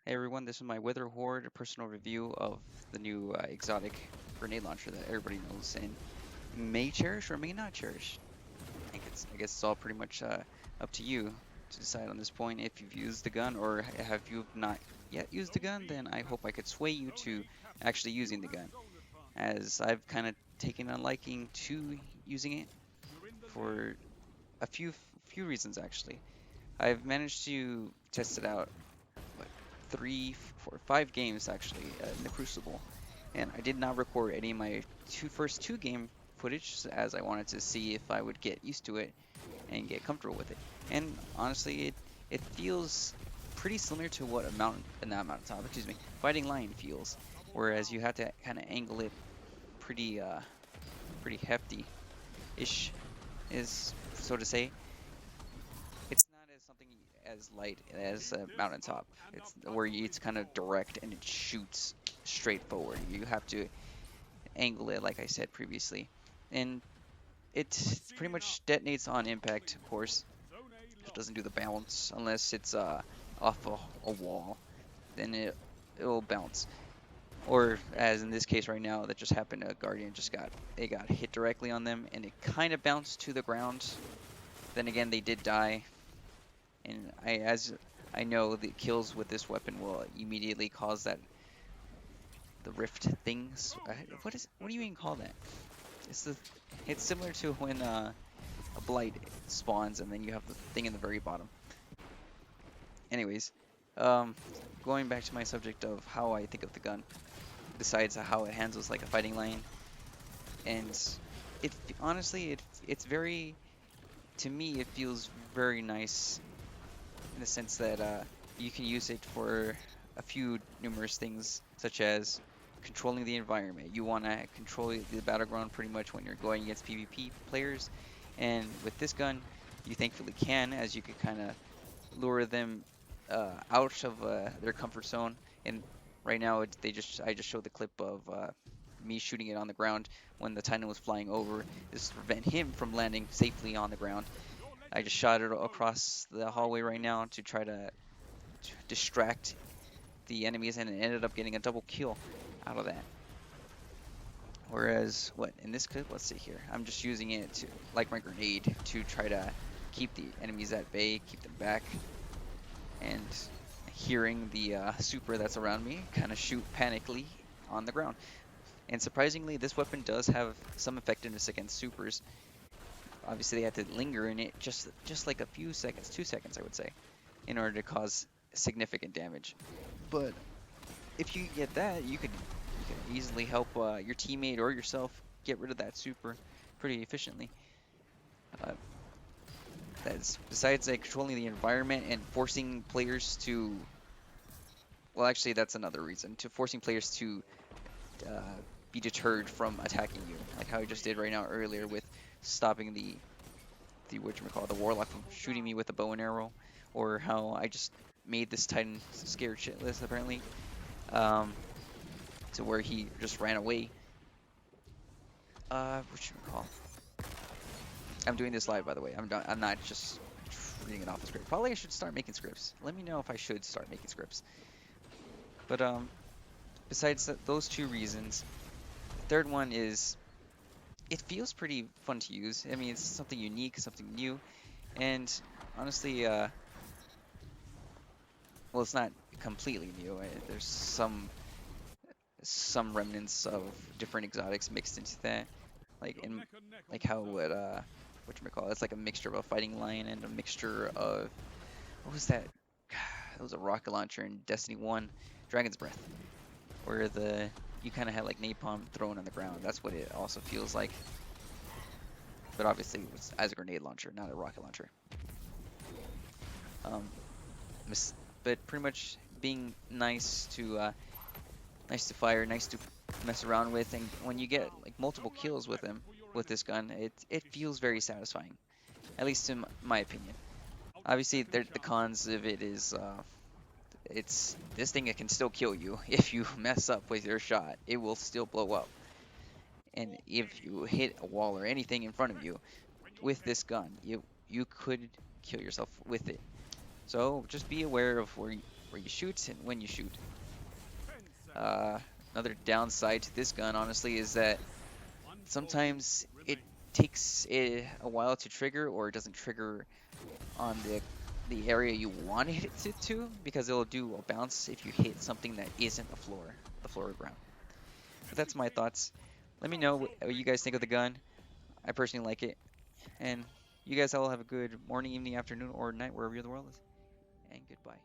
Hey everyone, this is my Witherhoard personal review of the new exotic grenade launcher that everybody knows and may cherish or may not cherish. I guess it's all pretty much up to you to decide on this point. If you've used the gun or have you not yet used the gun, then I hope I could sway you to actually using the gun, as I've kind of taken a liking to using it for a few reasons actually. I've managed to test it out what, three, four, 5 games actually in the Crucible, and I did not record any of my first two game footage as I wanted to see if I would get used to it and get comfortable with it. And honestly, it feels pretty similar to what not Mountain Top, excuse me, Fighting Lion feels, whereas you have to kind of angle it pretty pretty hefty-ish, is so to say. It's not as something as light as a mountaintop. It's kind of direct and it shoots straight forward. You have to angle it, like I said previously, and it pretty much detonates on impact. Of course, it doesn't do the bounce unless it's off a wall. Then it'll bounce. Or as in this case right now, that just happened. A Guardian got hit directly on them, and it kind of bounced to the ground. Then again, they did die. And as I know, the kills with this weapon will immediately cause the rift things. What do you even call that? It's the it's similar to when a blight spawns and then you have the thing in the very bottom. Anyways, um, going back to my subject of how I think of the gun, besides how it handles like a fighting lion, and honestly it's very, to me it feels very nice in the sense that you can use it for a few numerous things, such as controlling the environment. You want to control the battleground pretty much when you're going against PvP players, and with this gun, you thankfully can, as you could kind of lure them out of their comfort zone. And right now, I just showed the clip of me shooting it on the ground when the Titan was flying over. This is to prevent him from landing safely on the ground. I just shot it across the hallway right now to try to distract the enemies, and it ended up getting a double kill out of that. Whereas, what in this clip, let's see here, I'm just using it to, like my grenade, to try to keep the enemies at bay, keep them back, and hearing the super that's around me kind of shoot panically on the ground. And surprisingly, this weapon does have some effectiveness against supers. Obviously, they have to linger in it just like a few seconds, 2 seconds, I would say, in order to cause significant damage. But if you get that, you can easily help your teammate or yourself get rid of that super pretty efficiently. Uh, that's besides like controlling the environment and forcing players to. Well, actually, that's another reason to forcing players to uh, be deterred from attacking you, like how I just did right now earlier with stopping the whatchamacallit, the warlock from shooting me with a bow and arrow, or how I just made this Titan scared shitless apparently, um, to where he just ran away. Whatchamacallit. I'm doing this live, by the way. I'm not just reading it off the script. Probably I should start making scripts. Let me know if I should start making scripts. But besides those two reasons, the third one is it feels pretty fun to use. I mean, it's something unique, something new, and honestly, well, it's not completely new. There's some remnants of different exotics mixed into that, like in like how would whatchamacallit, it's like a mixture of a fighting lion and a mixture of, what was that? That was a rocket launcher in Destiny 1, Dragon's Breath, where the you kind of had like napalm thrown on the ground. That's what it also feels like, but obviously it was as a grenade launcher, not a rocket launcher. Um, but pretty much being nice to fire, nice to mess around with, and when you get like multiple kills with him with this gun, it feels very satisfying, at least in my opinion. Obviously, the cons of it is it's this thing, it can still kill you if you mess up with your shot. It will still blow up, and if you hit a wall or anything in front of you with this gun, you could kill yourself with it. So just be aware of where you shoot and when you shoot. Uh, Another downside to this gun, honestly, is that sometimes it takes a while to trigger, or it doesn't trigger on the area you want to hit it to, because it'll do a bounce if you hit something that isn't the floor or ground. But that's my thoughts. Let me know what you guys think of the gun. I personally like it, and you guys all have a good morning, evening, afternoon, or night wherever the world is. And goodbye.